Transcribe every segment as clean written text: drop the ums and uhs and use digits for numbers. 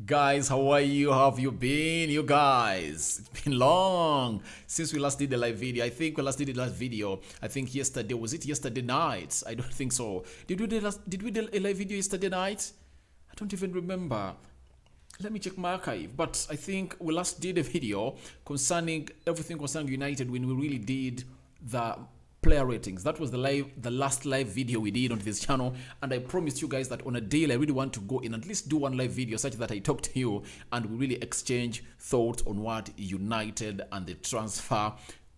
Guys, how are you? How have you been, you guys? It's been long since we last did the live video. I think we last did the last video. I think yesterday. Was it yesterday night? I don't think so. Did we do a live video yesterday night? I don't even remember. Let me check my archive. But I think we last did a video concerning everything concerning United when we really did the player ratings. That was the last live video we did on this channel, and I promised you guys that on a daily I really want to go in at least do one live video such that I talk to you and we really exchange thoughts on what United and the transfer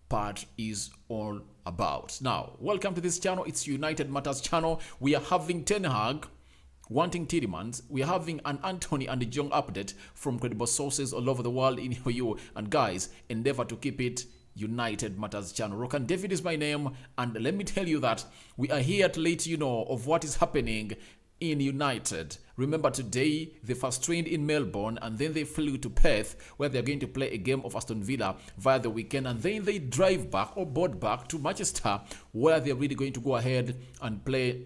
part is all about. Now, welcome to this channel. It's United Matters channel. We are having Ten Hag wanting Tielemans. We are having an Antony and a Jong update from credible sources all over the world in for you. And guys, endeavor to keep it United Matters channel. Rokan David is my name, and let me tell you that we are here to let you know of what is happening in United. Remember, today they first trained in Melbourne and then they flew to Perth, where they're going to play a game of Aston Villa via the weekend, and then they drive back or board back to Manchester, where they're really going to go ahead and play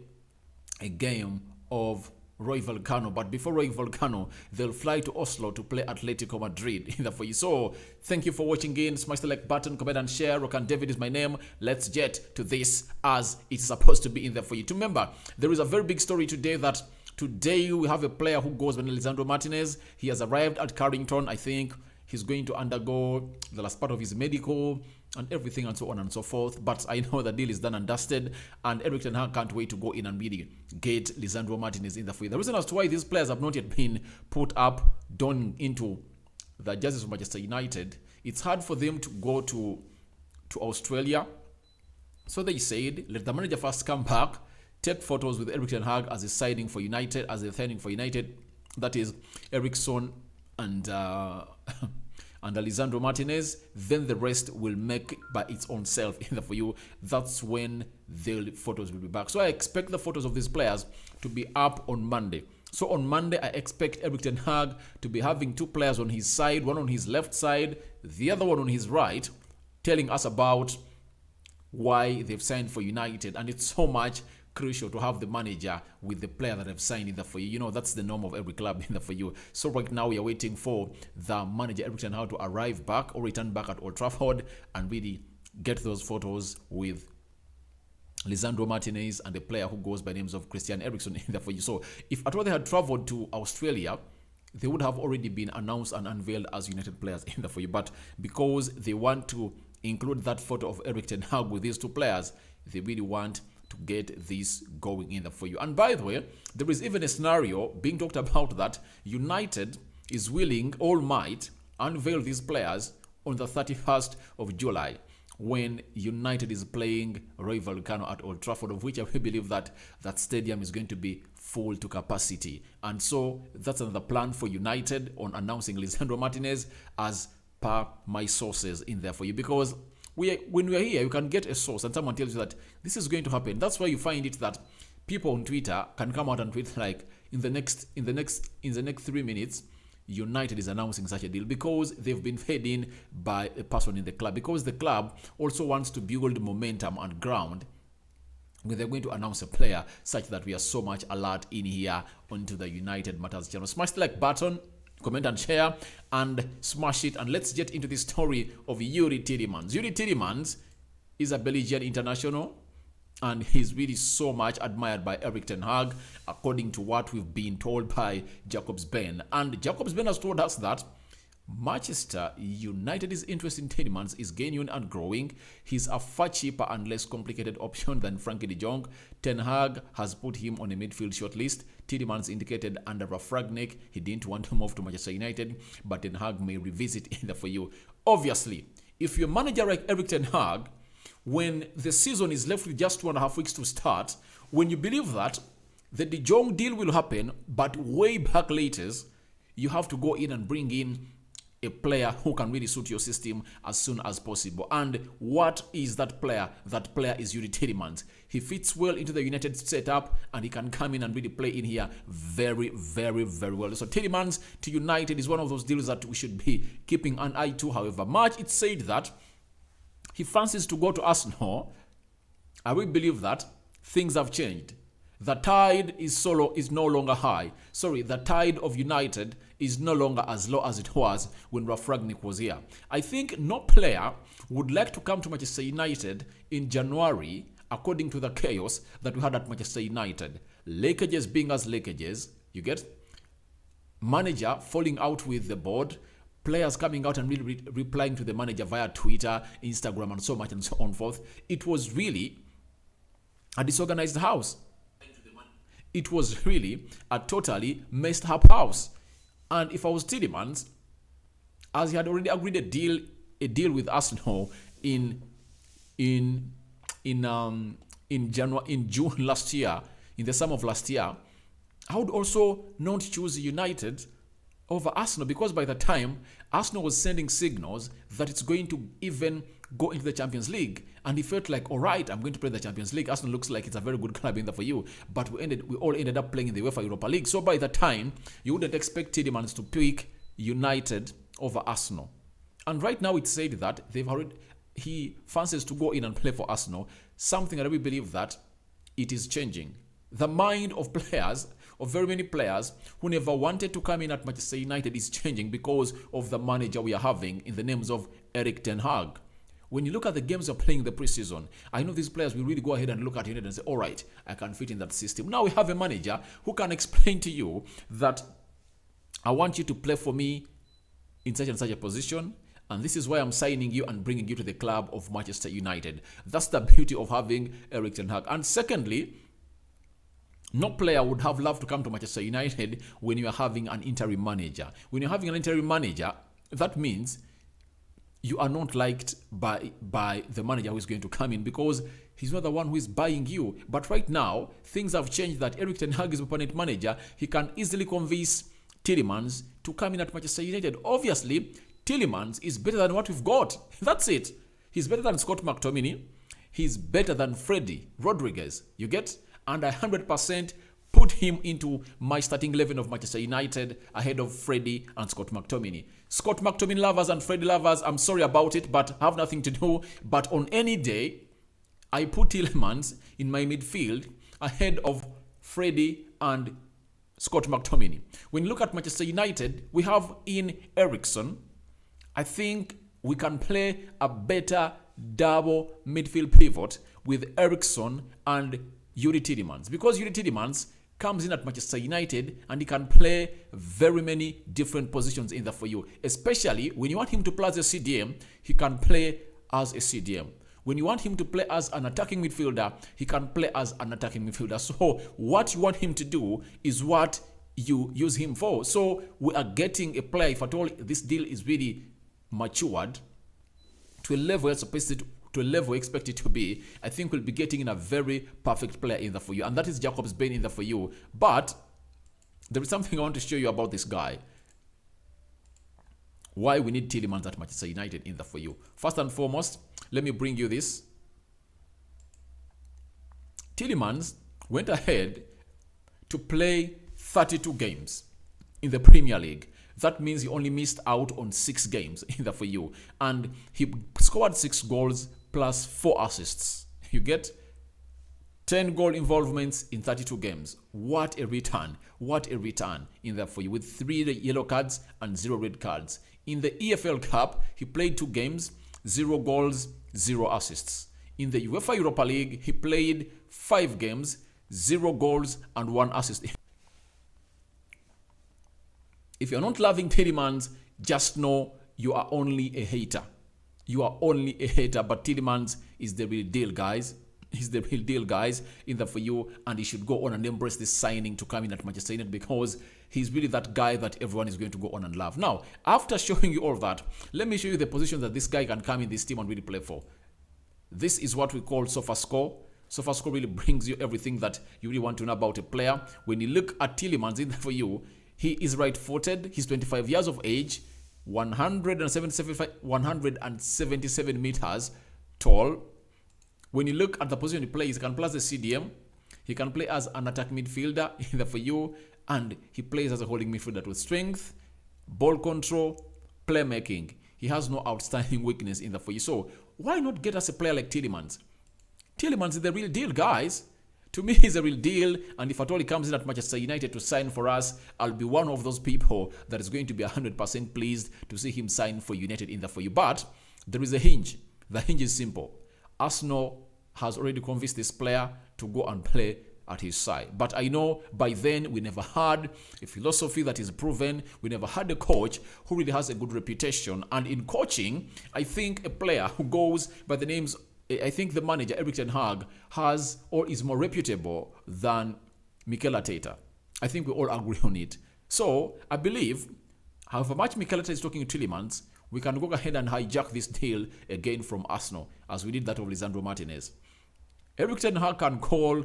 a game of Roy Volcano. But before Roy Volcano, they'll fly to Oslo to play Atletico Madrid in the for you. So thank you for watching again. Smash the like button, comment and share. Rokan David is my name. Let's get to this as it's supposed to be in there for you. To remember, there is a very big story today that today we have a player who goes by Lisandro Martinez. He has arrived at Carrington. I think he's going to undergo the last part of his medical and everything and so on and so forth. But I know the deal is done and dusted, and Erik ten Hag can't wait to go in and really get Lisandro Martinez in the field. The reason as to why these players have not yet been put up, done into the jerseys of Manchester United, it's hard for them to go to Australia. So they said, let the manager first come back, take photos with Erik ten Hag as he's signing for United, as they're signing for United. That is Eriksson and and Lisandro Martinez. Then the rest will make by its own self in the for you. That's when the photos will be back. So I expect the photos of these players to be up on Monday. So on Monday, I expect Erik ten Hag to be having two players on his side, one on his left side, the other one on his right, telling us about why they've signed for United. And it's so much crucial to have the manager with the player that have signed in the for you. You know, that's the norm of every club in the for you. So right now we are waiting for the manager Erik ten Hag to arrive back or return back at Old Trafford and really get those photos with Lisandro Martinez and the player who goes by names of Christian Eriksen in the for you. So if at all they had traveled to Australia, they would have already been announced and unveiled as United players in the for you. But because they want to include that photo of Erik ten Hag with these two players, they really want to get this going in there for you. And by the way, there is even a scenario being talked about that United is willing, all might, unveil these players on the 31st of July when United is playing Roy Volcano at Old Trafford, of which I believe that that stadium is going to be full to capacity. And so that's another plan for United on announcing Lisandro Martinez, as per my sources in there for you. Because when we are here, you can get a source and someone tells you that this is going to happen. That's why you find it that people on Twitter can come out and tweet like in the next 3 minutes, United is announcing such a deal, because they've been fed in by a person in the club, because the club also wants to build momentum and ground when they're going to announce a player, such that we are so much alert in here onto the United Matters channel. Smash the like button, comment and share, and smash it. And let's get into the story of Youri Tielemans. Youri Tielemans is a Belgian international, and he's really so much admired by Erik ten Hag, according to what we've been told by Jacobs Ben. And Jacobs Ben has told us that Manchester United's interest in Tielemans is genuine and growing. He's a far cheaper and less complicated option than Frankie de Jong. Ten Hag has put him on a midfield shortlist. Tielemans indicated under Rafragnik he didn't want to move to Manchester United, but Ten Hag may revisit in the for you. Obviously, if you're manager like Erik ten Hag, when the season is left with just 2.5 weeks to start, when you believe that the de Jong deal will happen, but way back later, you have to go in and bring in a player who can really suit your system as soon as possible. And what is that player? That player is Youri Tielemans. He fits well into the United setup, and he can come in and really play in here very, very, very well. So Tielemans to United is one of those deals that we should be keeping an eye to. However much it's said that he fancies to go to Arsenal, I will believe that things have changed. The tide is no longer high. Sorry, the tide of United is no longer as low as it was when Ralf Rangnick was here. I think no player would like to come to Manchester United in January according to the chaos that we had at Manchester United. Leakages being as leakages, you get? Manager falling out with the board, players coming out and really replying to the manager via Twitter, Instagram, and so much and so on forth. It was really a disorganized house. It was really a totally messed up house. And if I was Tielemans, as he had already agreed a deal with Arsenal in June last year, in the summer of last year, I would also not choose United over Arsenal, because by the time Arsenal was sending signals that it's going to even go into the Champions League, and he felt like, all right, I'm going to play the Champions League. Arsenal looks like it's a very good club in there for you, but we all ended up playing in the UEFA Europa League. So by the time, you wouldn't expect Tielemans to pick United over Arsenal. And right now it's said that he fancies to go in and play for Arsenal, something that we believe that it is changing. The mind of players, of very many players who never wanted to come in at Manchester United, is changing because of the manager we are having in the names of Erik ten Hag. When you look at the games they're playing in the preseason, I know these players will really go ahead and look at United and say, all right, I can fit in that system. Now we have a manager who can explain to you that I want you to play for me in such and such a position, and this is why I'm signing you and bringing you to the club of Manchester United. That's the beauty of having Erik ten Hag. And secondly, no player would have loved to come to Manchester United when you are having an interim manager. When you're having an interim manager, that means you are not liked by the manager who is going to come in, because he's not the one who is buying you. But right now, things have changed that Erik ten Hag is a permanent manager. He can easily convince Tielemans to come in at Manchester United. Obviously, Tielemans is better than what we've got. That's it. He's better than Scott McTominay. He's better than Freddie Rodriguez. You get? And I 100% put him into my starting 11 of Manchester United ahead of Freddie and Scott McTominay. Scott McTominay lovers and Freddie lovers, I'm sorry about it, but have nothing to do. But on any day, I put Tielemans in my midfield ahead of Freddie and Scott McTominay. When you look at Manchester United, we have in Eriksen. I think we can play a better double midfield pivot with Eriksen and Youri Tielemans, because Youri Tielemans comes in at Manchester United and he can play very many different positions in there for you. Especially when you want him to play as a CDM, he can play as a CDM. When you want him to play as an attacking midfielder, he can play as an attacking midfielder. So what you want him to do is what you use him for. So we are getting a player, if at all this deal is really matured to a level expected to be, I think we'll be getting in a very perfect player in there for you. And that is Jacobs Bain in there for you. But there is something I want to show you about this guy. Why we need Tielemans at Manchester United in there for you. First and foremost, let me bring you this. Tielemans went ahead to play 32 games in the Premier League. That means he only missed out on 6 games in there for you. And he scored 6 goals plus 4 assists. You get 10 goal involvements in 32 games. What a return. What a return in there for you, with 3 yellow cards and 0 red cards. In the EFL Cup, he played 2 games, 0 goals, 0 assists. In the UEFA Europa League, he played 5 games, 0 goals and 1 assist. If you're not loving Tielemans, just know you are only a hater. You are only a hater, but Tielemans is the real deal, guys. He's the real deal, guys, in there for you, and he should go on and embrace this signing to come in at Manchester United, because he's really that guy that everyone is going to go on and love. Now, after showing you all that, let me show you the position that this guy can come in this team and really play for. This is what we call SofaScore. SofaScore really brings you everything that you really want to know about a player. When you look at Tielemans in there for you, he is right-footed. He's 25 years of age, 177 meters tall. When you look at the position he plays, he can play as a CDM. He can play as an attack midfielder in there for you. And he plays as a holding midfielder with strength, ball control, playmaking. He has no outstanding weakness in there for you. So why not get us a player like Tielemans? Tielemans is the real deal, guys. To me, he's a real deal, and if at all he comes in at Manchester United to sign for us, I'll be one of those people that is going to be 100% pleased to see him sign for United in the for you. But there is a hinge. The hinge is simple. Arsenal has already convinced this player to go and play at his side. But I know by then we never had a philosophy that is proven. We never had a coach who really has a good reputation. And in coaching, I think a player who goes by the names, I think the manager, Youri Tielemans, has or is more reputable than Mikel Arteta. I think we all agree on it. So I believe, however much Mikel Arteta is talking to Tielemans, we can go ahead and hijack this deal again from Arsenal, as we did that of Lisandro Martinez. Youri Tielemans can call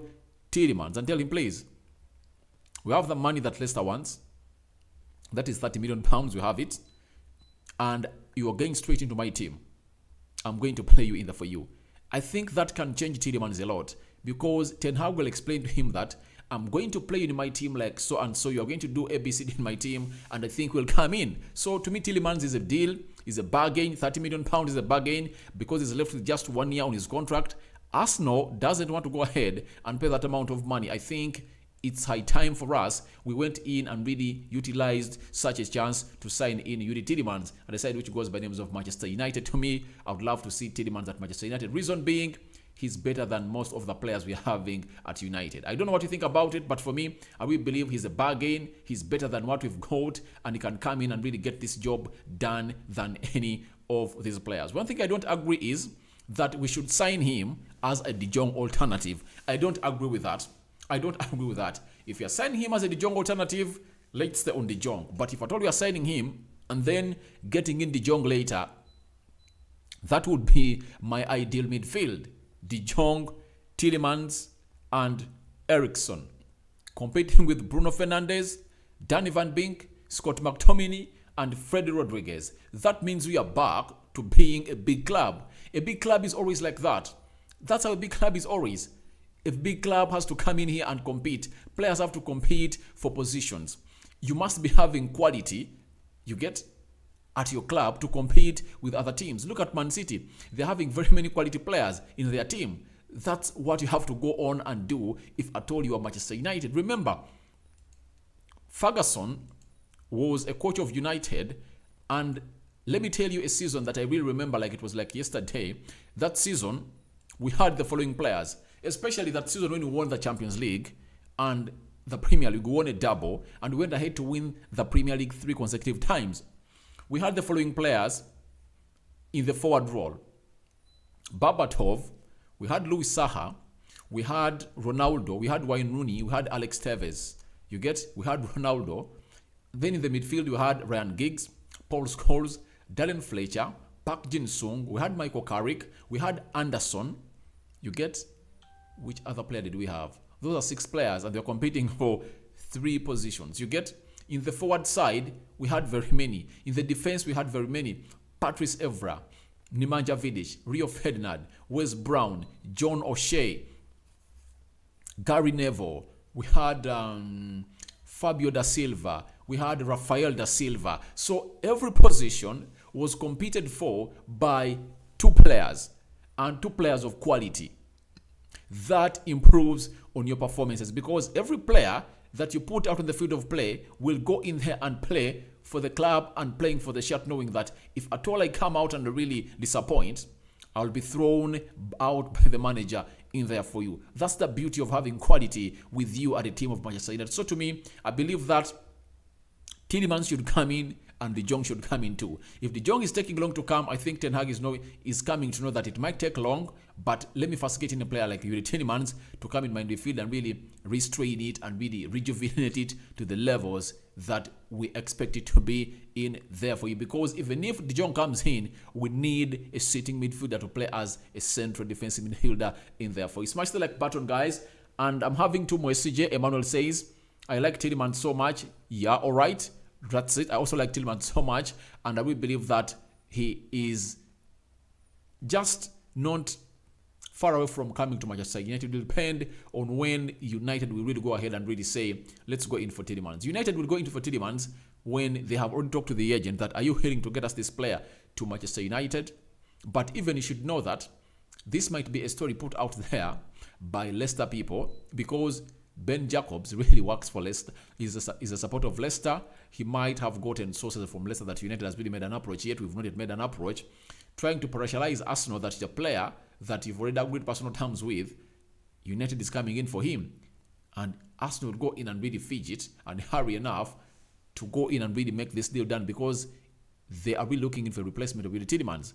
Tielemans and tell him, please, we have the money that Leicester wants. That is £30 million. We have it. And you are going straight into my team. I'm going to play you in the for you. I think that can change Tielemans a lot, because Ten Hag will explain to him that I'm going to play you in my team like so and so. You're going to do ABC in my team, and I think we'll come in. So to me, Tielemans is a deal, is a bargain. £30 million is a bargain because he's left with just 1 year on his contract. Arsenal doesn't want to go ahead and pay that amount of money. I think it's high time for us. We went in and really utilized such a chance to sign in Youri Tielemans, and decided which goes by names of Manchester United. To me, I would love to see Tielemans at Manchester United. Reason being, he's better than most of the players we're having at United. I don't know what you think about it, but for me, I really believe he's a bargain. He's better than what we've got, and he can come in and really get this job done than any of these players. One thing I don't agree is that we should sign him as a De Jong alternative. I don't agree with that. If you're signing him as a De Jong alternative, let's stay on De Jong. But if at all we are signing him and then getting in De Jong later, that would be my ideal midfield. De Jong, Tielemans, and Eriksen, competing with Bruno Fernandes, Danny Van Beek, Scott McTominay, and Freddie Rodriguez. That means we are back to being a big club. A big club is always like that. That's how a big club is always. A big club has to come in here and compete. Players have to compete for positions. You must be having quality, you get, at your club to compete with other teams. Look at Man City. They're having very many quality players in their team. That's what you have to go on and do if at all you are Manchester United. Remember, Ferguson was a coach of United, and let me tell you a season that I really remember like it was like yesterday. That season, we had the following players, especially that season when we won the Champions League and the Premier League. We won a double and we went ahead to win the Premier League 3 consecutive times. We had the following players in the forward role. Berbatov, we had Luis Saha, we had Ronaldo, we had Wayne Rooney, we had Alex Tevez. You get? We had Ronaldo. Then in the midfield, we had Ryan Giggs, Paul Scholes, Dallin Fletcher, Park Jin-sung, we had Michael Carrick, we had Anderson. You get? Which other player did we have? Those are 6 players, and they're competing for 3 positions. You get? In the forward side, we had very many. In the defense, we had very many. Patrice Evra, Nemanja Vidic, Rio Ferdinand, Wes Brown, John O'Shea, Gary Neville. We had Fabio da Silva. We had Rafael da Silva. So every position was competed for by 2 players, and 2 players of quality. That improves on your performances, because every player that you put out on the field of play will go in there and play for the club and playing for the shirt, knowing that if at all I come out and really disappoint, I'll be thrown out by the manager in there for you. That's the beauty of having quality with you at a team of Manchester United. So to me, I believe that Tielemans should come in and De Jong should come in too. If De Jong is taking long to come, I think Ten Hag is coming to know that it might take long, but let me first get in a player like Youri Tielemans to come in my midfield and really restrain it and really rejuvenate it to the levels that we expect it to be in there for you. Because even if De Jong comes in, we need a sitting midfielder to play as a central defensive midfielder in there for you. Smash the like button, guys. And I'm having 2 more CJ. Emmanuel says, I like Tielemans so much. Yeah, all right. That's it. I also like Tielemans so much, and I will believe that he is just not far away from coming to Manchester United. It will depend on when United will really go ahead and really say, let's go in for Tielemans. United will go into for Tielemans when they have already talked to the agent that, are you willing to get us this player to Manchester United? But even you should know that this might be a story put out there by Leicester people, because Ben Jacobs really works for Leicester. He's a supporter of Leicester. He might have gotten sources from Leicester that United has really made an approach, yet we've not yet made an approach, trying to partialize Arsenal that is a player that you've already agreed personal terms with. United is coming in for him. And Arsenal would go in and really fidget and hurry enough to go in and really make this deal done, because they are really looking in for a replacement of Youri Tielemans.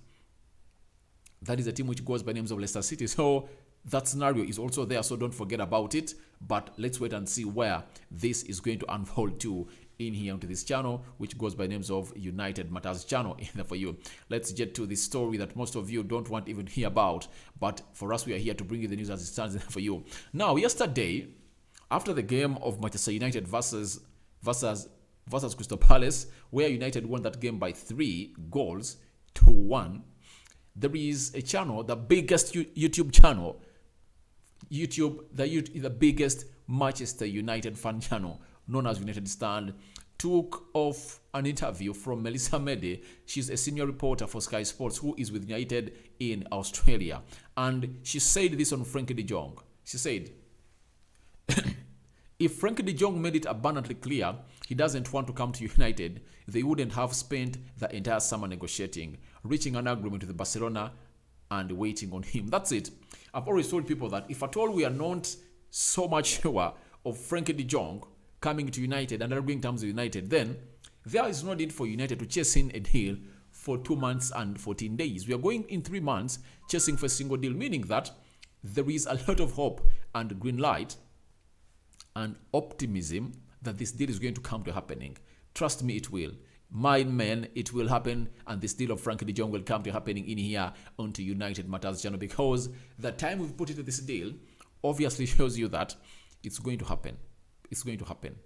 That is a team which goes by names of Leicester City. So that scenario is also there, so don't forget about it. But let's wait and see where this is going to unfold to in here onto this channel, which goes by names of United Matters channel in there for you. Let's get to this story that most of you don't want to even hear about. But for us, we are here to bring you the news as it stands in there for you. Now, yesterday, after the game of Manchester United versus Crystal Palace, where United won that game by 3-1, there is a channel, the biggest YouTube channel, the biggest Manchester United fan channel, known as United Stand, took off an interview from Melissa Mede. She's a senior reporter for Sky Sports who is with United in Australia. And she said this on Frankie de Jong. She said, if Frankie de Jong made it abundantly clear he doesn't want to come to United, they wouldn't have spent the entire summer negotiating, reaching an agreement with Barcelona and waiting on him. That's it. I've always told people that if at all we are not so much sure of Frankie de Jong coming to United and agreeing terms with United, then there is no need for United to chase in a deal for 2 months and 14 days. We are going in 3 months chasing for a single deal, meaning that there is a lot of hope and green light and optimism that this deal is going to come to happening. Trust me, it will. My men, it will happen, and this deal of Frankie de Jong will come to happening in here onto United Matters channel, because the time we've put into this deal obviously shows you that it's going to happen. It's going to happen.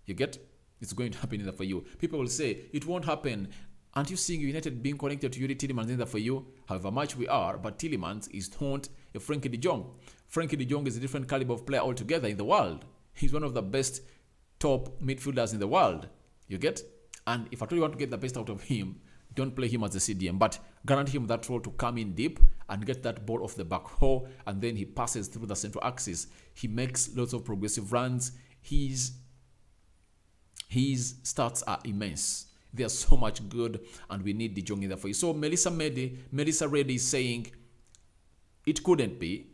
You get? It's going to happen in there for you. People will say, it won't happen. Aren't you seeing United being connected to Youri Tielemans in there for you? However much we are, but Tielemans is not a Frankie de Jong. Frankie de Jong is a different caliber of player altogether in the world. He's one of the best top midfielders in the world. You get? And if at all you want to get the best out of him, don't play him as a CDM, but guarantee him that role to come in deep and get that ball off the back row, and then he passes through the central axis. He makes lots of progressive runs. His stats are immense. They are so much good, and we need De Jong in there for you. So Melissa Reddy is saying it couldn't be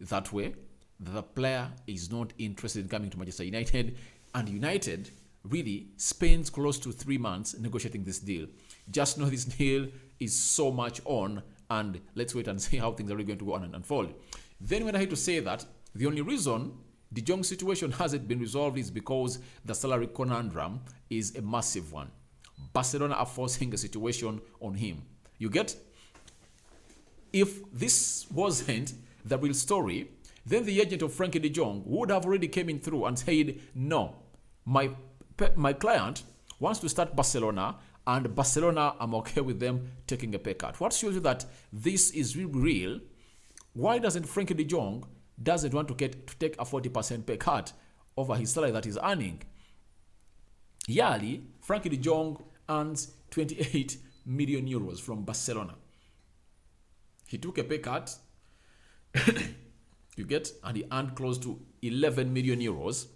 that way. The player is not interested in coming to Manchester United, and United really spends close to 3 months negotiating this deal. Just know this deal is so much on, and let's wait and see how things are really going to go on and unfold. Then when I had to say that, the only reason De Jong's situation hasn't been resolved is because the salary conundrum is a massive one. Barcelona are forcing a situation on him. You get? If this wasn't the real story, then the agent of Frankie de Jong would have already came in through and said, no, my client wants to start Barcelona, and Barcelona, I'm okay with them taking a pay cut. What shows you that this is really real? Why doesn't Frankie de Jong doesn't want to take a 40% pay cut over his salary that he's earning? Yearly, Frankie de Jong earns 28 million euros from Barcelona. He took a pay cut, you get, and he earned close to 11 million euros.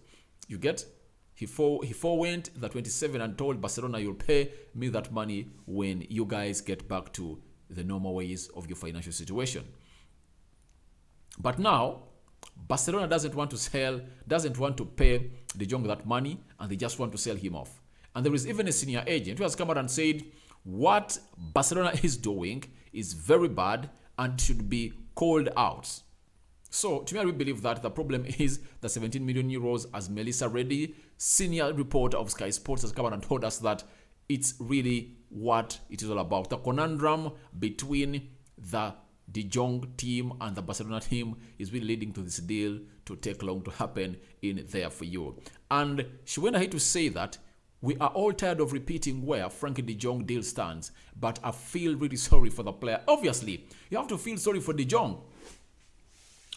You get? He forewent the 27 and told Barcelona, you'll pay me that money when you guys get back to the normal ways of your financial situation. But now, Barcelona doesn't want to pay De Jong that money, and they just want to sell him off. And there is even a senior agent who has come out and said what Barcelona is doing is very bad and should be called out. So, to me, I really believe that the problem is the 17 million euros, as Melissa Reddy, senior reporter of Sky Sports, has come out and told us that it's really what it is all about. The conundrum between the De Jong team and the Barcelona team is really leading to this deal to take long to happen in there for you. And she went ahead to say that we are all tired of repeating where Frankie De Jong deal stands, but I feel really sorry for the player. Obviously, you have to feel sorry for De Jong.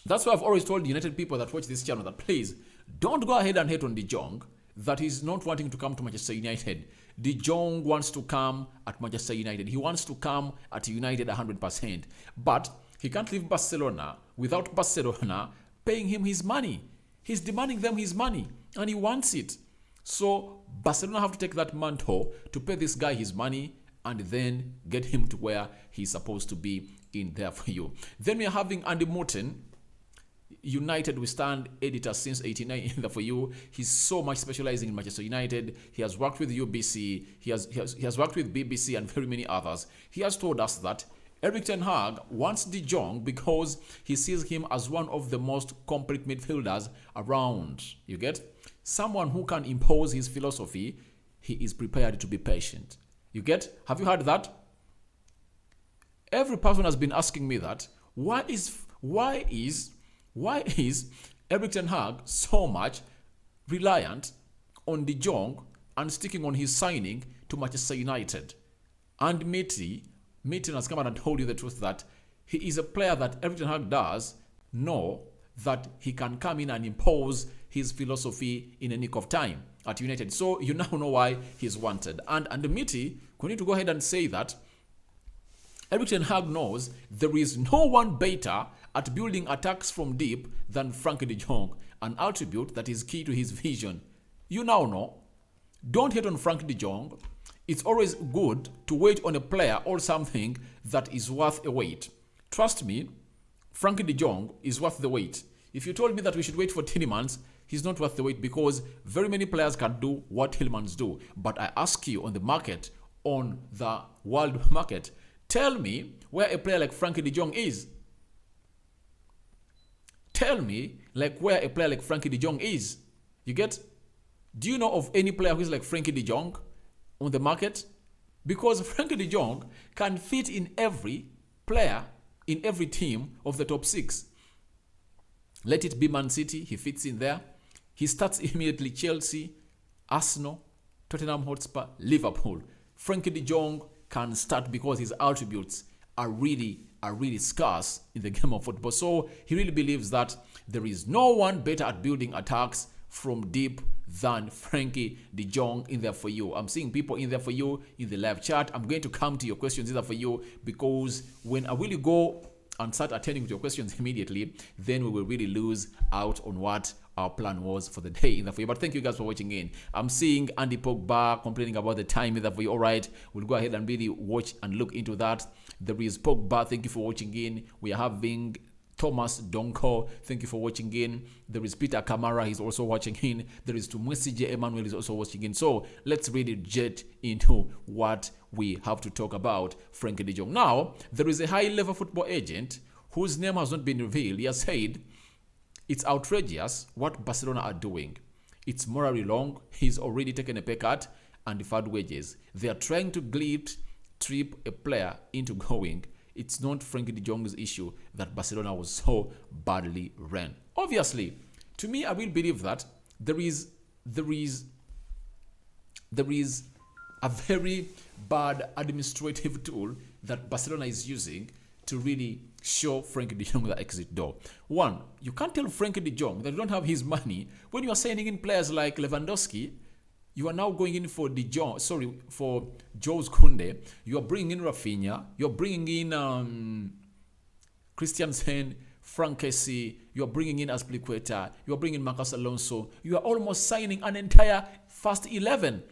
That's why I've always told United people that watch this channel that please don't go ahead and hate on De Jong that he's not wanting to come to Manchester United. De Jong wants to come at Manchester United. He wants to come at United 100%. But He can't leave Barcelona without Barcelona paying him his money. He's demanding them his money, and he wants it. So Barcelona have to take that mantle to pay this guy his money and then get him to where he's supposed to be in there for you. Then we are having Andy Morton, United we stand editor since 89 in there for you. He's so much specializing in Manchester United. He has worked with UBC, he has worked with BBC and very many others. He has told us that Erik ten Hag wants De Jong because he sees him as one of the most complete midfielders around. You get? Someone who can impose his philosophy. He is prepared to be patient. You get? Have you heard that? Every person has been asking me that. Why is Erik ten Hag so much reliant on De Jong and sticking on his signing to Manchester United? And Mitty has come out and told you the truth that he is a player that Erik ten Hag does know that he can come in and impose his philosophy in a nick of time at United. So you now know why he's wanted. And Mitty, we need to go ahead and say that Erik ten Hag knows there is no one better at building attacks from deep than Frankie de Jong, an attribute that is key to his vision. You now know. Don't hate on Frankie de Jong. It's always good to wait on a player or something that is worth a wait. Trust me, Frankie de Jong is worth the wait. If you told me that we should wait for Tielemans, he's not worth the wait because very many players can do what Tielemans do. But I ask you on the market, on the world market, tell me where a player like Frankie de Jong is. Tell me where a player like Frankie de Jong is. You get? Do you know of any player who is like Frankie de Jong on the market? Because Frankie de Jong can fit in every player in every team of the top 6. Let it be Man City, he fits in there. He starts immediately Chelsea, Arsenal, Tottenham Hotspur, Liverpool. Frankie de Jong can start because his attributes are really scarce in the game of football. So he really believes that there is no one better at building attacks from deep than Frankie de Jong in there for you. I'm seeing people in there for you in the live chat. I'm going to come to your questions in there for you because when I really go and start attending to your questions immediately, then we will really lose out on what our plan was for the day in there for you. But thank you guys for watching in. I'm seeing Andy Pogba complaining about the time in there for you. All right, we'll go ahead and really watch and look into that. There is Pogba. Thank you for watching in. We are having Thomas Donko, thank you for watching in. There is Peter Kamara, he's also watching in. There is Tumwesije Emmanuel, is also watching in. So let's really jet into what we have to talk about Frankie de Jong. Now, there is a high-level football agent whose name has not been revealed. He has said, it's outrageous what Barcelona are doing. It's morally wrong. He's already taken a pay cut and deferred wages. They are trying to trip a player into going. It's not Frankie de Jong's issue that Barcelona was so badly ran. Obviously, to me, I will believe that there is a very bad administrative tool that Barcelona is using to really show Frankie de Jong the exit door. One, you can't tell Frankie de Jong that you don't have his money when you are signing in players like Lewandowski. You are now going in for for Jules Koundé. You are bringing in Rafinha. You are bringing in Christiansen, Frank Kessie. You are bringing in Azpilicueta. You are bringing in Marcos Alonso. You are almost signing an entire first 11.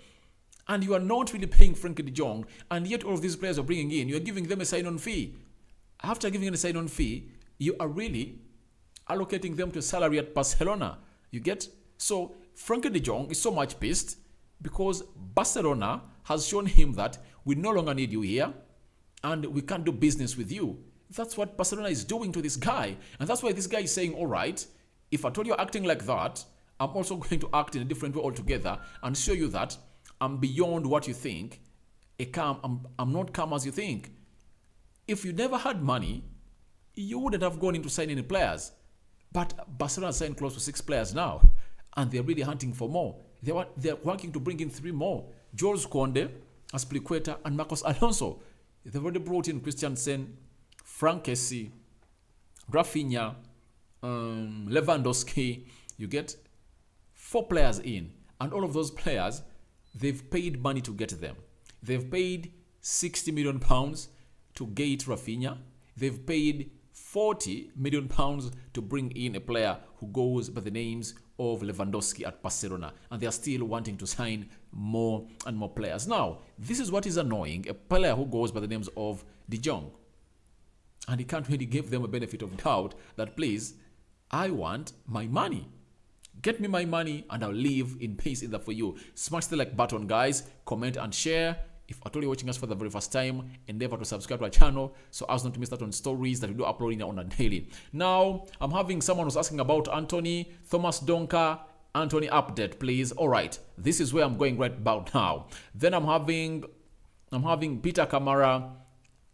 And you are not really paying Frankie de Jong. And yet all of these players are bringing in. You are giving them a sign-on fee. After giving them a sign-on fee, you are really allocating them to a salary at Barcelona. You get? So Frankie de Jong is so much pissed because Barcelona has shown him that we no longer need you here and we can't do business with you. That's what Barcelona is doing to this guy. And that's why this guy is saying, all right, if at all you're acting like that, I'm also going to act in a different way altogether and show you that I'm beyond what you think. I'm not calm as you think. If you never had money, you wouldn't have gone into signing any players. But Barcelona signed close to 6 players now. And they're really hunting for more. They're working to bring in 3 more. Jules Koundé, Azpilicueta, and Marcos Alonso. They've already brought in Christiansen, Frank Kessie, Rafinha, Lewandowski. You get 4 players in. And all of those players, they've paid money to get them. They've paid £60 million to get Rafinha. They've paid £40 million to bring in a player who goes by the names of Lewandowski at Barcelona, and they are still wanting to sign more and more players. Now, this is what is annoying: a player who goes by the names of Jong, and he can't really give them a benefit of doubt that, please, I want my money. Get me my money and I'll live in peace in that for you. Smash the like button, guys. Comment and share. If at all you're watching us for the very first time, endeavor to subscribe to our channel so as not to miss out on stories that we do uploading on a daily. Now, I'm having someone who's asking about Antony, Thomas Donker, Antony update, please. All right, this is where I'm going right about now. Then I'm having Peter Kamara.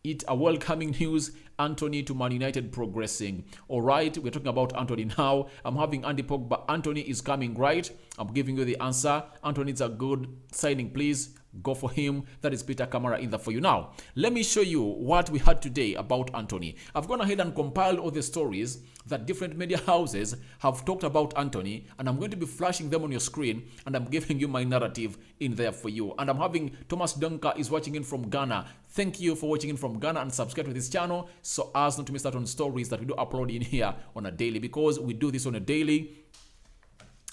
It a welcoming news: Antony to Man United progressing. All right, we're talking about Antony now. I'm having Andy Pogba. Antony is coming, right? I'm giving you the answer. Antony is a good signing, please. Go for him. That is Peter Kamara in there for you. Now, let me show you what we had today about Antony. I've gone ahead and compiled all the stories that different media houses have talked about Antony, and I'm going to be flashing them on your screen, and I'm giving you my narrative in there for you. And I'm having Thomas Donker is watching in from Ghana. Thank you for watching in from Ghana, and subscribe to this channel so as not to miss out on stories that we do upload in here on a daily, because we do this on a daily,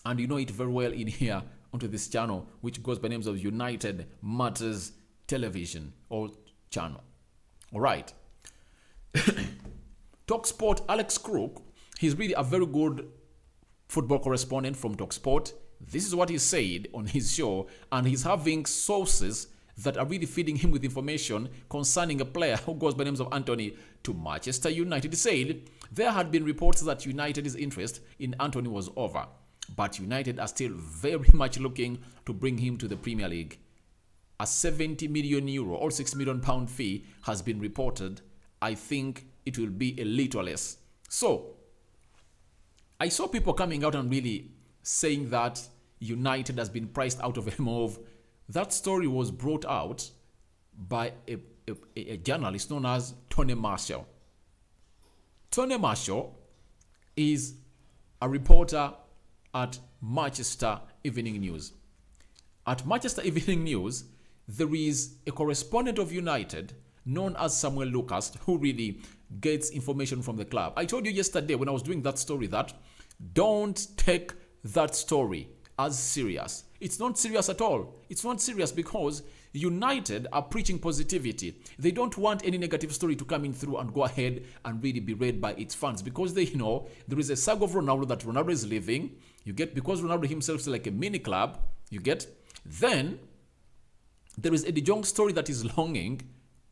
and you know it very well in here onto this channel, which goes by names of United Matters Television or channel. All right. TalkSport, Alex Crook, he's really a very good football correspondent from TalkSport. This is what he said on his show, and he's having sources that are really feeding him with information concerning a player who goes by names of Antony to Manchester United. He said there had been reports that United's interest in Antony was over, but United are still very much looking to bring him to the Premier League. A €70 million or £6 million fee has been reported. I think it will be a little less. So, I saw people coming out and really saying that United has been priced out of a move. That story was brought out by a journalist known as Tony Marshall. Tony Marshall is a reporter at Manchester Evening News. At Manchester Evening News, there is a correspondent of United known as Samuel Lucas who really gets information from the club. I told you yesterday when I was doing that story that don't take that story as serious. It's not serious at all. It's not serious because United are preaching positivity. They don't want any negative story to come in through and go ahead and really be read by its fans, because they know there is a saga of Ronaldo that Ronaldo is leaving. You get, because Ronaldo himself is like a mini club. You get, then there is a De Jong story that is longing.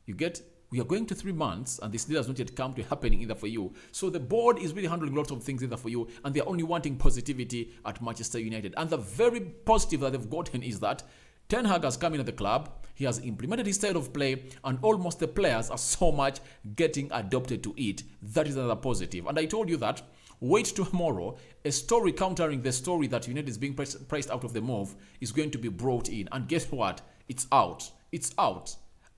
You get, we are going to 3 months and this deal has not yet come to happening either for you. So the board is really handling lots of things either for you, and they're only wanting positivity at Manchester United. And the very positive that they've gotten is that Ten Hag has come in at the club, he has implemented his style of play, and almost the players are so much getting adopted to it. That is another positive. And I told you that, wait tomorrow, a story countering the story that United is being priced out of the move is going to be brought in. And guess what? It's out. It's out.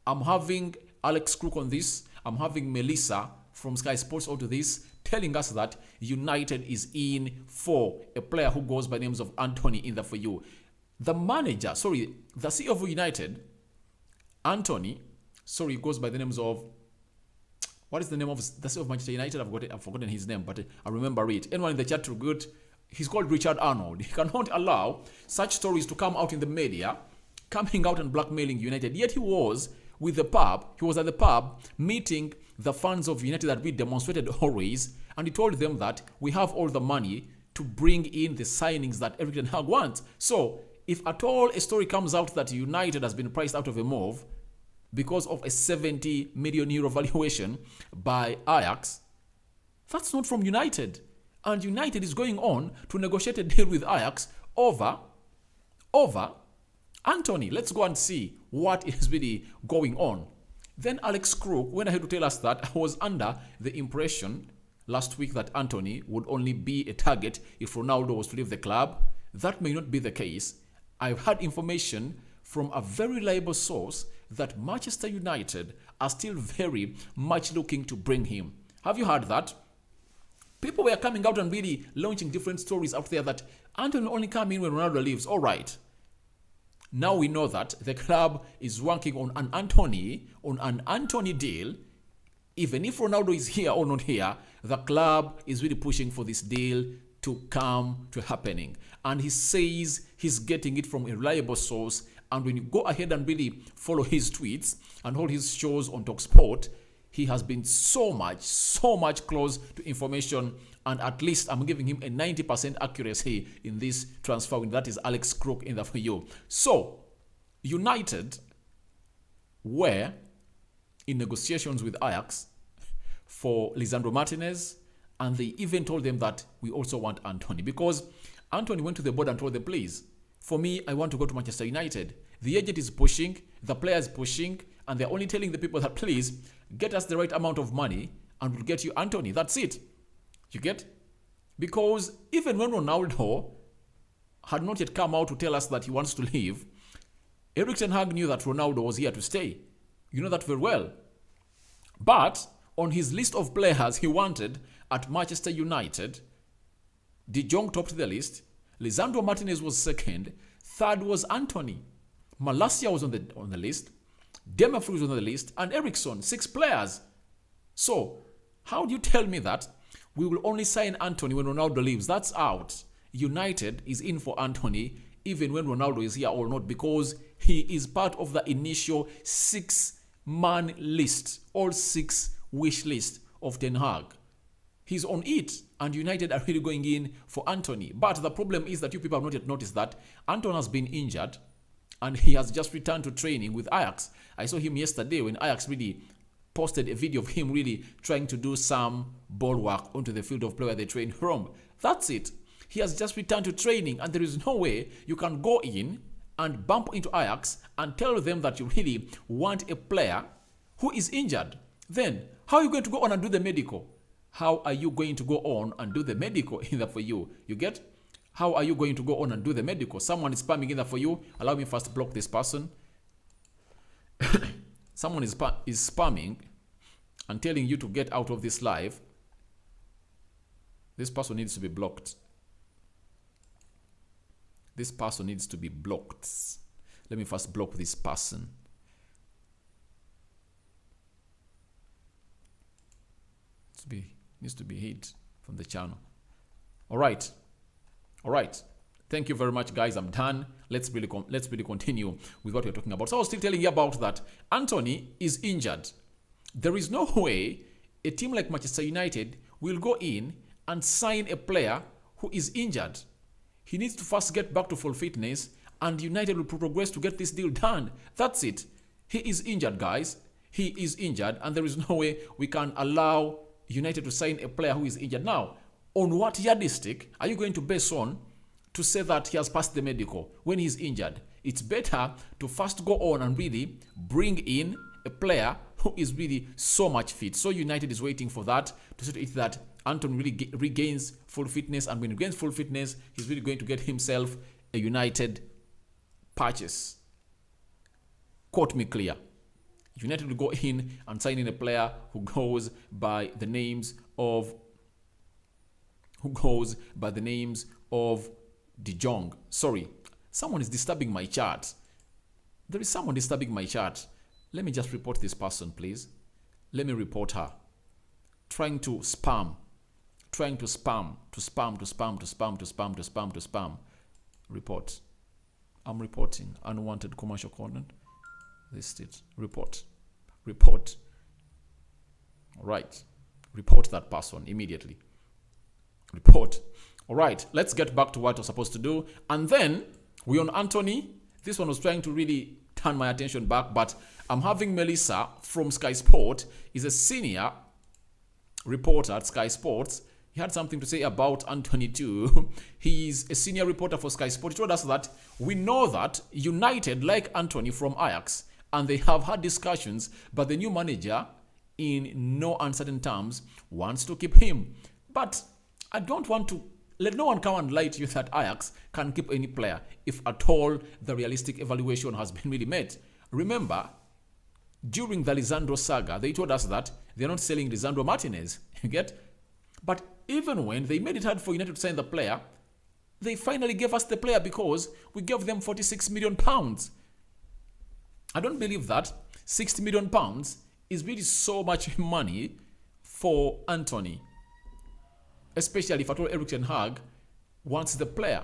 I'm having Alex Crook on this. I'm having Melissa from Sky Sports onto this, telling us that United is in for a player who goes by names of Antony in there for you. The CEO of United, Antony, goes by the names of, what is the name of the CEO of Manchester United? I've forgotten his name, but I remember it. Anyone in the chat to good? He's called Richard Arnold. He cannot allow such stories to come out in the media, coming out and blackmailing United. Yet he was with the pub. He was at the pub meeting the fans of United that we demonstrated always, and he told them that we have all the money to bring in the signings that Erik ten Hag wants. So, if at all a story comes out that United has been priced out of a move because of a €70 million valuation by Ajax, that's not from United. And United is going on to negotiate a deal with Ajax over Antony. Let's go and see what is really going on. Then Alex Crook went ahead to tell us that I was under the impression last week that Antony would only be a target if Ronaldo was to leave the club. That may not be the case. I've had information from a very reliable source that Manchester United are still very much looking to bring him. Have you heard that? People were coming out and really launching different stories out there that Antony only come in when Ronaldo leaves. All right. Now we know that the club is working on an Antony deal Even if Ronaldo is here or not here, the club is really pushing for this deal to come to happening. And he says he's getting it from a reliable source. And when you go ahead and really follow his tweets and all his shows on TalkSport, he has been so much close to information. And at least I'm giving him a 90% accuracy in this transfer win. That is Alex Crook in the for you. So, United were in negotiations with Ajax for Lisandro Martinez, and they even told them that we also want Antony, because Antony went to the board and told them, please, for me, I want to go to Manchester United. The agent is pushing, the player is pushing, and they're only telling the people that, please, get us the right amount of money and we'll get you Antony. That's it. You get? Because even when Ronaldo had not yet come out to tell us that he wants to leave, Erik ten Hag knew that Ronaldo was here to stay. You know that very well. But on his list of players he wanted at Manchester United, Jong topped the list, Lisandro Martinez was second, third was Antony, Malacia was on the list, Demafru was on the list, and Eriksson, 6 players. So, how do you tell me that we will only sign Antony when Ronaldo leaves? That's out. United is in for Antony even when Ronaldo is here or not, because he is part of the initial 6-man list, all 6 wish list of Ten Hag. He's on it, and United are really going in for Antony. But the problem is that you people have not yet noticed that Antony has been injured, and he has just returned to training with Ajax. I saw him yesterday when Ajax really posted a video of him really trying to do some ball work onto the field of play where they train from. That's it. He has just returned to training, and there is no way you can go in and bump into Ajax and tell them that you really want a player who is injured. Then, how are you going to go on and do the medical? How are you going to go on and do the medical in there for you? You get? How are you going to go on and do the medical? Someone is spamming in there for you. Allow me first to block this person. Someone is spamming and telling you to get out of this live. This person needs to be blocked. This person needs to be blocked. Let me first block this person. Needs to be hid from the channel. All right. Thank you very much, guys. I'm done. Let's really continue with what we're talking about. So I was still telling you about that. Antony is injured. There is no way a team like Manchester United will go in and sign a player who is injured. He needs to first get back to full fitness, and United will progress to get this deal done. That's it. He is injured, guys. He is injured, and there is no way we can allow United to sign a player who is injured. Now, on what yardstick are you going to base on to say that he has passed the medical when he's injured? It's better to first go on and really bring in a player who is really so much fit. So United is waiting for that to see to it that Antony really regains full fitness, and when he gains full fitness, he's really going to get himself a United purchase. Quote me clear. United will go in and sign in a player who goes by the names of Jong. Sorry, someone is disturbing my chart. There is someone disturbing my chart. Let me just report this person, please. Let me report her. Trying to spam. Report. I'm reporting unwanted commercial content. Listed. Report. All right. Report that person immediately. Report. All right. Let's get back to what we're supposed to do. And then we on Antony. This one was trying to really turn my attention back, but I'm having Melissa from Sky Sport. Is a senior reporter at Sky Sports. He had something to say about Antony too. He's a senior reporter for Sky Sport. He told us that we know that United like Antony from Ajax, and they have had discussions, but the new manager, in no uncertain terms, wants to keep him. But I don't want to let no one come and lie to you that Ajax can keep any player if at all the realistic evaluation has been really made. Remember, during the Lisandro saga, they told us that they're not selling Lisandro Martinez. You get? But even when they made it hard for United to sign the player, they finally gave us the player because we gave them £46 million. I don't believe that £60 million is really so much money for Antony, especially if at all Erik Ten Hag wants the player.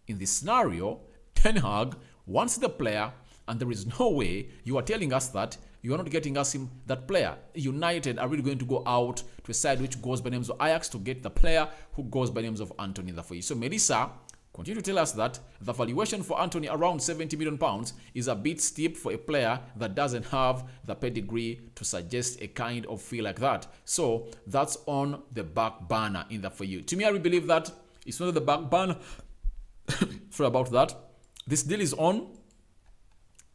In this scenario, Ten Hag wants the player, and there is no way you are telling us that you are not getting us that player. United are really going to go out to a side which goes by names of Ajax to get the player who goes by names of Antony. So Melissa continue to tell us that the valuation for Antony around £70 million is a bit steep for a player that doesn't have the pedigree to suggest a kind of fee like that. So that's on the back burner in the for you. To me, I really believe that it's not the back burner. Sorry about that. This deal is on.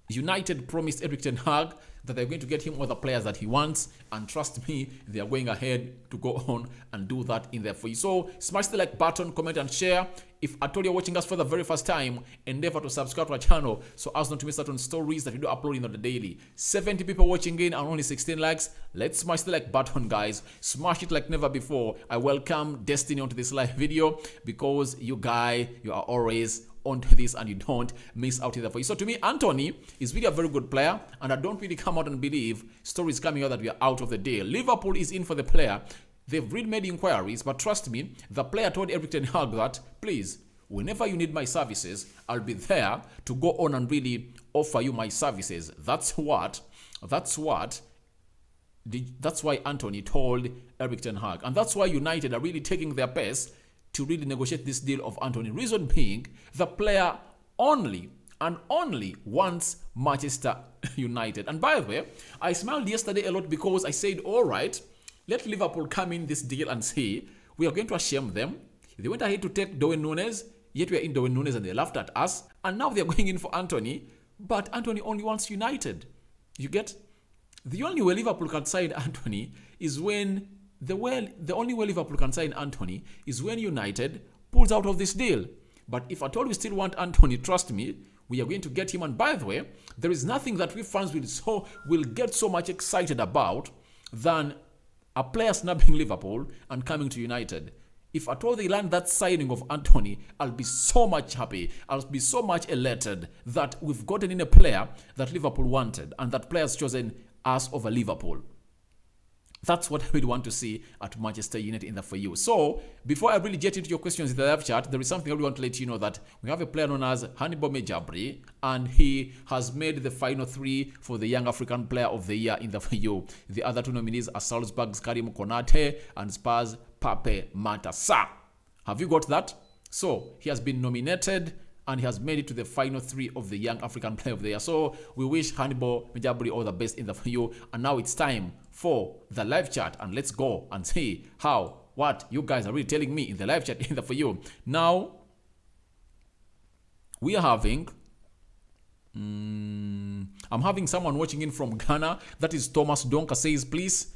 United promised Erik Ten Hag that they're going to get him all the players that he wants, and trust me, they are going ahead to go on and do that in there for you. So smash the like button, comment and share. If at all you're watching us for the very first time, endeavor to subscribe to our channel so as not to miss out on stories that we do uploading on the daily. 70 people watching in and only 16 likes. Let's smash the like button, guys. Smash it like never before. I welcome Destiny onto this live video because you are always onto this and you don't miss out in the for you. So to me, Antony is really a very good player, and I don't really come out and believe stories coming out that we are out of the deal. Liverpool is in for the player. They've really made inquiries, but trust me, the player told Erik Ten Hag that, please, whenever you need my services, I'll be there to go on and really offer you my services. That's why Antony told Erik Ten Hag, and that's why United are really taking their best to really negotiate this deal of Antony. Reason being, the player only and only wants Manchester United. And by the way, I smiled yesterday a lot because I said, all right, let Liverpool come in this deal and say, we are going to shame them. They went ahead to take Darwin Núñez, yet we are in Darwin Núñez and they laughed at us. And now they are going in for Antony, but Antony only wants United. You get? The only way Liverpool can sign Antony is when the only way Liverpool can sign Antony is when United pulls out of this deal. But if at all we still want Antony, trust me, we are going to get him. And by the way, there is nothing that we fans will get so much excited about than a player snapping Liverpool and coming to United. If at all they land that signing of Antony, I'll be so much happy. I'll be so much elated that we've gotten in a player that Liverpool wanted, and that player has chosen us over Liverpool. That's what I really want to see at Manchester United in the for you. So, before I really get into your questions in the live chat, there is something I really want to let you know, that we have a player known as Hannibal Mejabri, and he has made the final 3 for the Young African Player of the Year in the for you. The other 2 nominees are Salzburg's Karim Konate and Spurs' Pape Matar. Have you got that? So, he has been nominated and he has made it to the final 3 of the Young African Player of the Year. So, we wish Hannibal Mejabri all the best in the for you. And now it's time for the live chat, and let's go and see what you guys are really telling me in the live chat in the for you. Now we are having I'm having someone watching in from Ghana. That is Thomas Donka says, please.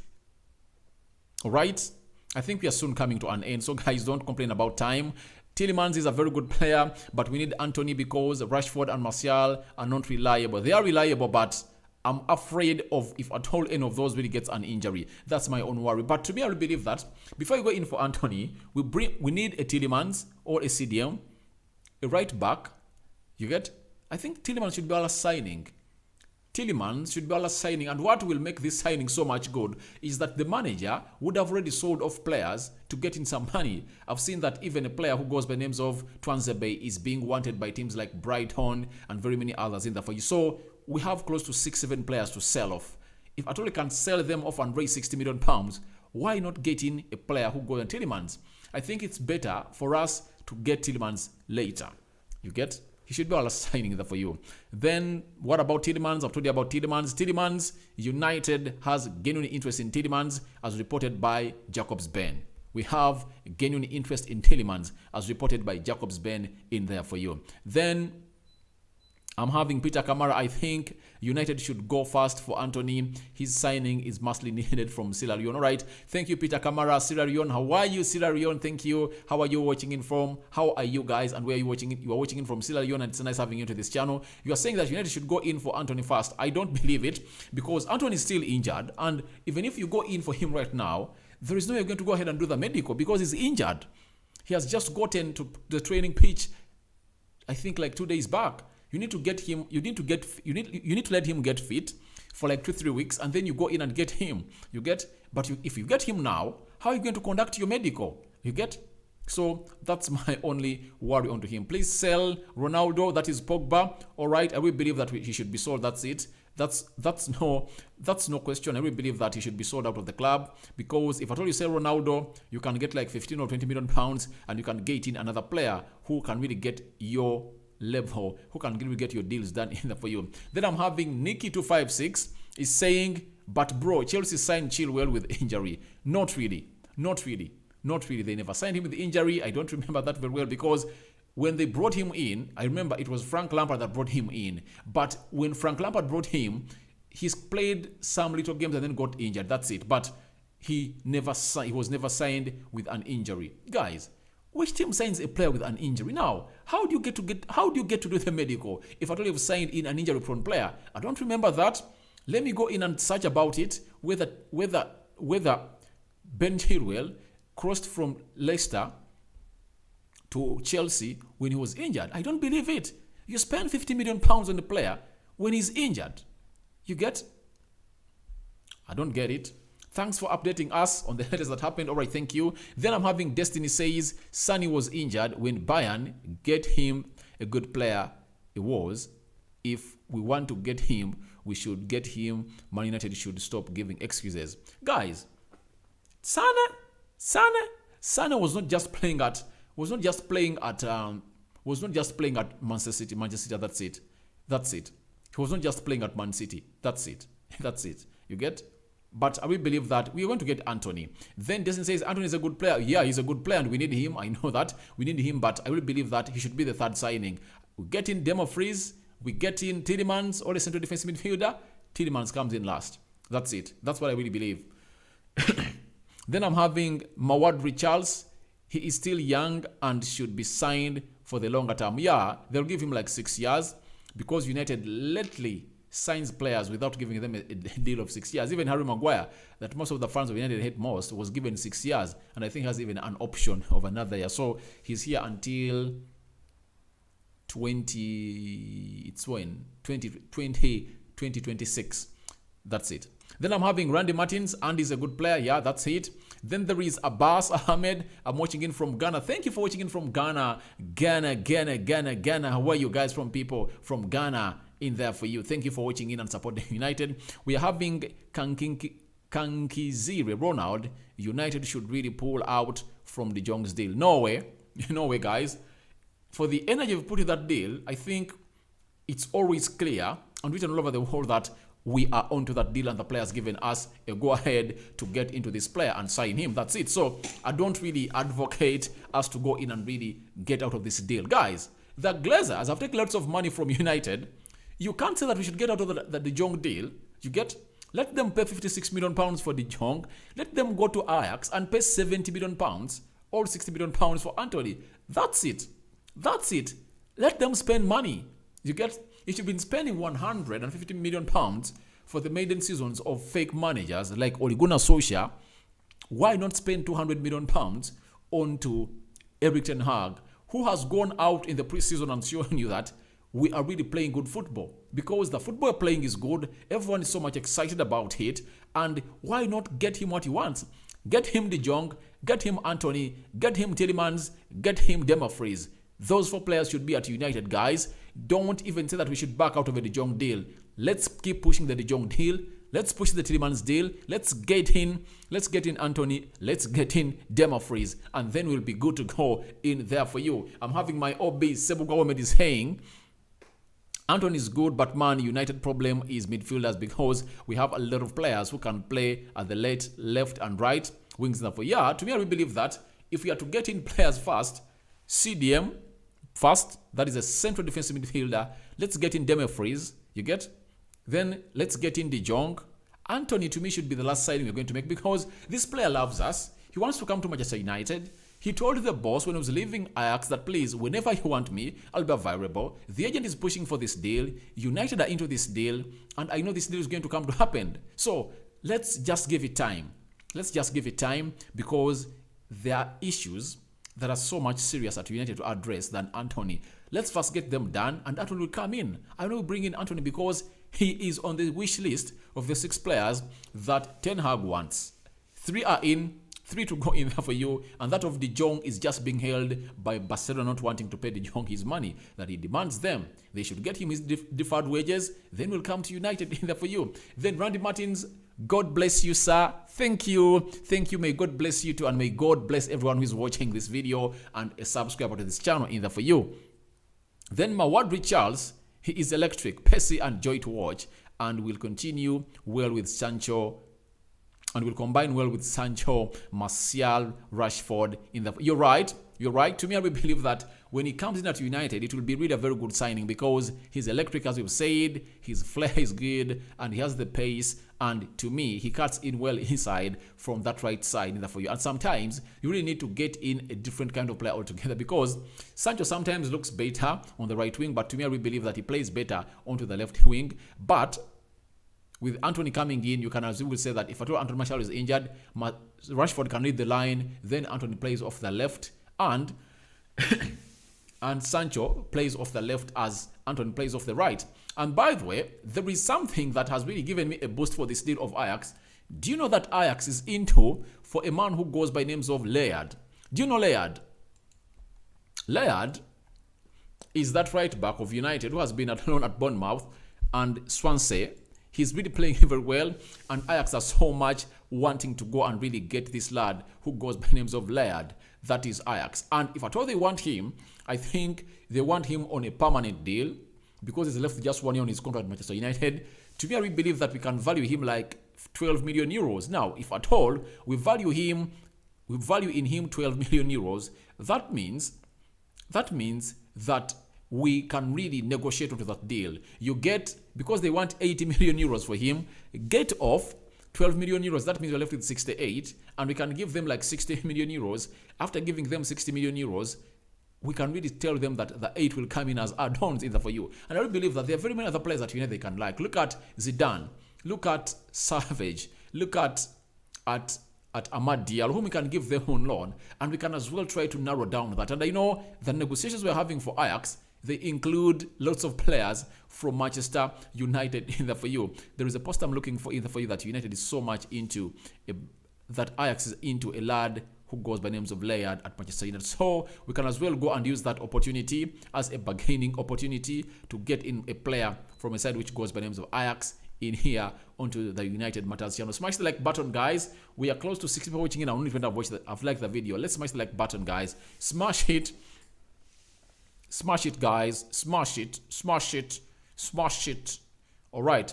All right, I think we are soon coming to an end, so guys, don't complain about time. Tielemans is a very good player, but we need Antony because Rashford and Martial are not reliable. They are reliable, but I'm afraid of if at all any of those really gets an injury. That's my own worry. But to me, I really believe that before you go in for Antony, we need a Tielemans or a CDM, a right back. You get? I think Tielemans should be our signing. Tielemans should be our signing. And what will make this signing so much good is that the manager would have already sold off players to get in some money. I've seen that even a player who goes by names of Twanzebe is being wanted by teams like Brighton and very many others in there for you. So we have close to 6-7 players to sell off. If at all you can sell them off and raise £60 million, why not get in a player who goes on Tielemans? I think it's better for us to get Tielemans later. You get? He should be all signing there for you. Then what about Tielemans? I've told you about Tielemans. Tielemans, United has genuine interest in Tielemans as reported by Jacobs Ben. We have genuine interest in Tielemans as reported by Jacobs Ben in there for you. Then I'm having Peter Kamara. I think United should go fast for Antony. His signing is mostly needed from Sierra Leone. All right. Thank you, Peter Kamara. Sierra Leone. How are you, Sierra Leone? Thank you. How are you watching in from? How are you guys? And where are you watching in? You are watching in from Sierra Leone, and it's nice having you to this channel. You are saying that United should go in for Antony first. I don't believe it because Antony is still injured. And even if you go in for him right now, there is no way you're going to go ahead and do the medical because he's injured. He has just gotten to the training pitch, I think like 2 days back. You need to get him. You need to let him get fit. for like 2-3 weeks, and then you go in and get him. You get? But if you get him now, how are you going to conduct your medical? You get? So that's my only worry onto him. Please sell Ronaldo. That is Pogba. All right, I will believe that he should be sold. That's it. That's no question. I really believe that he should be sold out of the club, because if at all you sell Ronaldo, you can get like 15 or 20 million pounds, and you can get in another player who can really get your level, who can really get your deals done in there for you. Then I'm having Nikki256 is saying, but bro, Chelsea signed Chilwell with injury. Not really. They never signed him with injury. I don't remember that very well, because when they brought him in, I remember it was Frank Lampard that brought him in. But when Frank Lampard brought him, he's played some little games and then got injured. That's it. But he was never signed with an injury. Guys, which team signs a player with an injury? Now, how do you get to do the medical if at all you've signed in an injury-prone player? I don't remember that. Let me go in and search about it. Whether Ben Chilwell crossed from Leicester to Chelsea when he was injured. I don't believe it. You spend 50 million pounds on the player when he's injured. You get? I don't get it. Thanks for updating us on the latest that happened. All right, thank you. Then I'm having Destiny says Sonny was injured when Bayern get him a good player. It was. If we want to get him, we should get him. Man United should stop giving excuses. Guys, Sana was not just playing at Manchester City. That's it. He was not just playing at Man City. That's it. You get? But I will believe that we are going to get Antony. Then Destin says Antony is a good player. Yeah, he's a good player and we need him. I know that. We need him, but I will believe that he should be the third signing. We get in Demo Freeze. We get in Tielemans or the central defensive midfielder. Tielemans comes in last. That's it. That's what I really believe. Then I'm having Mawad Richards. He is still young and should be signed for the longer term. Yeah, they'll give him like 6 years, because United lately signs players without giving them a deal of 6 years. Even Harry Maguire, that most of the fans of United hate most, was given 6 years, and I think has even an option of another year. So he's here until 2026. That's it. Then I'm having Randy Martins. Andy's a good player. Yeah, that's it. Then there is Abbas Ahmed. I'm watching in from Ghana. Thank you for watching in from Ghana. Ghana. How are you guys from people from Ghana in there for you? Thank you for watching in and supporting United. We are having Kankizire Ronald. United should really pull out from the Jong's deal. No way, guys. For the energy we've put in that deal, I think it's always clear and written all over the world that we are onto that deal and the player's given us a go-ahead to get into this player and sign him. That's it. So I don't really advocate us to go in and really get out of this deal. Guys, the Glazers have taken lots of money from United. You can't say that we should get out of the Jong deal. You get? Let them pay 56 million pounds for the Jong. Let them go to Ajax and pay 70 million pounds or 60 million pounds for Antony. That's it. Let them spend money. You get? If you've been spending 150 million pounds for the maiden seasons of fake managers like Ole Gunnar Solskjaer, why not spend 200 million pounds onto Erik ten Hag, who has gone out in the preseason and shown you that we are really playing good football? Because the football playing is good, everyone is so much excited about it, and why not get him what he wants? Get him De Jong, get him Antony, get him Tielemans, get him Dumfries. Those 4 players should be at United, guys. Don't even say that we should back out of a De Jong deal. Let's keep pushing the De Jong deal. Let's push the Tielemans deal. Let's get in Antony. Let's get in Dumfries. And then we'll be good to go in there for you. I'm having my OB Sebu Government is saying Antony is good, but man, United problem is midfielders, because we have a lot of players who can play at the left and right wings. Therefore, yeah, to me, I really believe that if we are to get in players fast, CDM first, that is a central defensive midfielder. Let's get in Dumfries. You get? Then let's get in De Jong. Antony, to me, should be the last signing we're going to make, because this player loves us. He wants to come to Manchester United. He told the boss when he was leaving Ajax that, please, whenever you want me, I'll be available. The agent is pushing for this deal. United are into this deal, and I know this deal is going to come to happen. So let's just give it time. Because there are issues that are so much serious at United to address than Antony. Let's first get them done, and Antony will come in. I know we bring in Antony because he is on the wish list of the 6 players that Ten Hag wants. 3 are in, 3 to go in there for you, and that of De Jong is just being held by Barcelona not wanting to pay De Jong his money that he demands them. They should get him his deferred wages, then we'll come to United in there for you. Then Randy Martins, God bless you, sir. Thank you. Thank you. May God bless you too, and may God bless everyone who is watching this video and a subscriber to this channel in there for you. Then Mawadri Charles, he is electric, pacey and joy to watch, and will continue well with Sancho, and will combine well with Sancho, Martial, Rashford in the. You're right. You're right. To me, I will believe that when he comes in at United, it will be really a very good signing because he's electric, as we've said. His flair is good, and he has the pace. And to me, he cuts in well inside from that right side in the for you. And sometimes you really need to get in a different kind of player altogether because Sancho sometimes looks better on the right wing, but to me, I really believe that he plays better onto the left wing. But with Antony coming in, you can as you will say that if at all Antony Martial is injured, Rashford can lead the line, then Antony plays off the left, and and Sancho plays off the left as Antony plays off the right. And by the way, there is something that has really given me a boost for this deal of Ajax. Do you know that Ajax is into for a man who goes by names of Laird? Do you know Laird? Laird is that right back of United who has been at loan at Bournemouth and Swansea. He's really playing very well, and Ajax are so much wanting to go and really get this lad who goes by names of Laird. That is Ajax. And if at all they want him, I think they want him on a permanent deal because he's left just 1 year on his contract at Manchester United. To me, I really believe that we can value him like 12 million euros. Now, if at all we value in him 12 million euros, that means that we can really negotiate onto that deal. You get, because they want 80 million euros for him, get off 12 million euros. That means we're left with 68, and we can give them like 60 million euros. After giving them 60 million euros, we can really tell them that the 8 will come in as add-ons in there for you. And I really believe that there are very many other players that they can like. Look at Zidane. Look at Savage. Look at Amad Diallo, whom we can give them on loan. And we can as well try to narrow down that. And I know the negotiations we're having for Ajax, they include lots of players from Manchester United in there for you. There is a post I'm looking for in there for you that United is so much into, that Ajax is into a lad who goes by names of Laird at Manchester United. So we can as well go and use that opportunity as a bargaining opportunity to get in a player from a side which goes by names of Ajax in here onto the United Matters channel. Smash the like button, guys. We are close to 60 people watching in. I only even have watched that. I've liked the video. Let's smash the like button, guys. Smash it. Smash it, guys. Smash it. Smash it. Smash it. All right.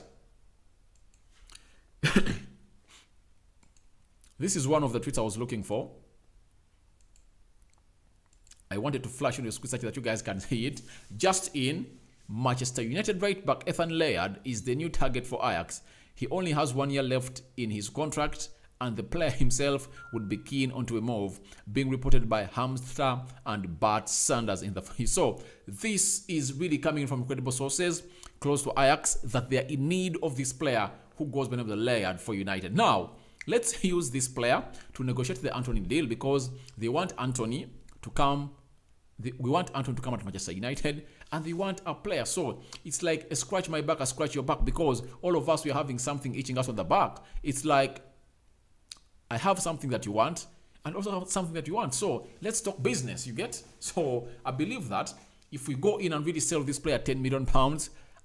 This is one of the tweets I was looking for. I wanted to flash on your screen such that you guys can see it. Just in, Manchester United right back Ethan Laird is the new target for Ajax. He only has 1 year left in his contract, and the player himself would be keen onto a move, being reported by Hamster and Bart Sanders in the. So this is really coming from credible sources close to Ajax that they are in need of this player who goes by the name of Laird for United. Now, let's use this player to negotiate the Antony deal because they want Antony to come. We want Antony to come at Manchester United, and they want a player. So it's like a scratch my back, a scratch your back, because all of us, we are having something itching us on the back. It's like, I have something that you want, and also have something that you want. So let's talk business, you get? So I believe that if we go in and really sell this player £10 million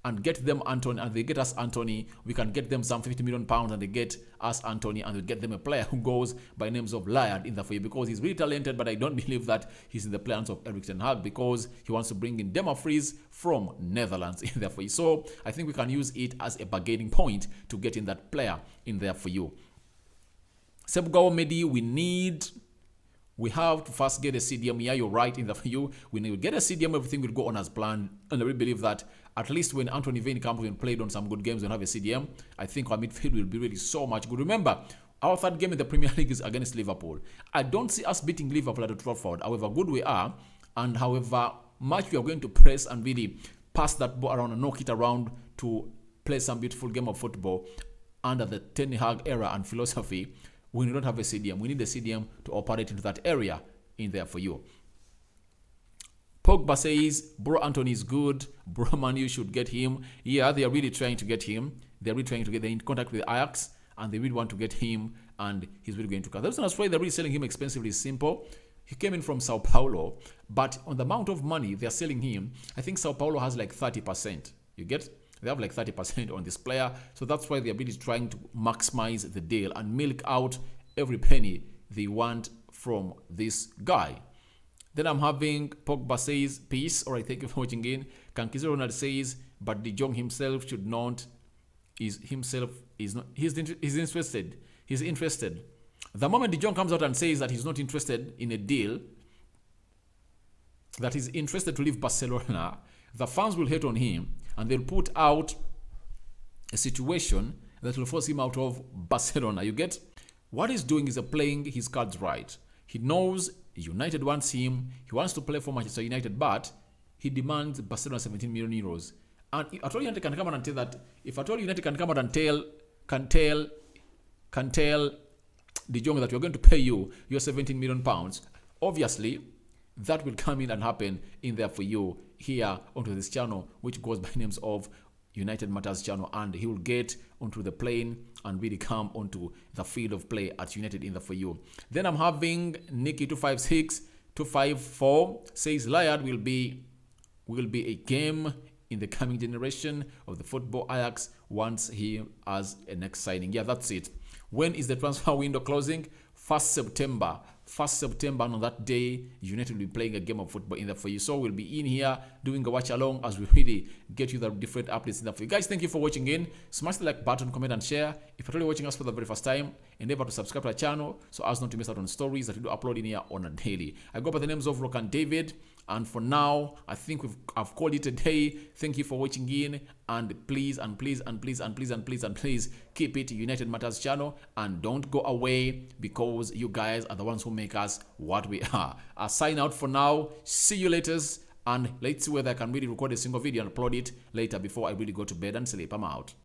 and get them Antony, and they get us Antony, we can get them some £50 million and they get us Antony, and we get them a player who goes by names of Laird in the field because he's really talented, but I don't believe that he's in the plans of Erik ten Hag because he wants to bring in Dumfries from Netherlands in there for you. So I think we can use it as a bargaining point to get in that player in there for you. Sebugao Medi, we have to first get a CDM. Yeah, you're right in the for you. When we get a CDM, everything will go on as planned. And I really believe that at least when Antony Vane comes and played on some good games and have a CDM, I think our midfield will be really so much good. Remember, our third game in the Premier League is against Liverpool. I don't see us beating Liverpool at Trafford, however good we are, and however much we are going to press and really pass that ball around and knock it around to play some beautiful game of football under the Ten Hag era and philosophy. When you don't have a CDM, we need a CDM to operate into that area in there for you. Pogba says, bro, Antony is good. Bro, Man U should get him. Yeah, they are really trying to get him. They're really trying to get, they're in contact with Ajax, and they really want to get him, and he's really going to come. The reason why they're really selling him expensively is simple. He came in from Sao Paulo, but on the amount of money they're selling him, I think Sao Paulo has like 30%. You get? They have like 30% on this player. So that's why they're really trying to maximize the deal and milk out every penny they want from this guy. Then I'm having Pogba says, peace. All right, thank you for watching in. Kankizero Ronald says, but the Jong himself should not, he's interested. He's interested. The moment De Jong comes out and says that he's not interested in a deal, that he's interested to leave Barcelona, the fans will hate on him and they'll put out a situation that will force him out of Barcelona. You get? What he's doing is playing his cards right. He knows United wants him. He wants to play for Manchester United, but he demands Barcelona 17 million euros. And if at all United can come out and tell that, if at all United can come out and tell De Jong that we're going to pay you your 17 million pounds, obviously that will come in and happen in there for you here onto this channel, which goes by names of United Matters channel, and he will get onto the plane and really come onto the field of play at United in the for you. Then I'm having Nikki 254 says Layard will be a game in the coming generation of the football. Ajax wants him as a next signing. Yeah, that's it. When is the transfer window closing? 1st September. 1st September, and on that day, United will be playing a game of football in there for you. So we'll be in here doing a watch along as we really get you the different updates in there for you. Guys, thank you for watching in. Smash the like button, comment, and share. If you're really watching us for the very first time, endeavor to subscribe to our channel so as not to miss out on stories that we do upload in here on a daily. I go by the names of Rock and David. And for now, I think I've called it a day. Thank you for watching in, and please keep it United Matters channel, and don't go away because you guys are the ones who make us what we are. I'll sign out for now. See you later, and let's see whether I can really record a single video and upload it later before I really go to bed and sleep. I'm out.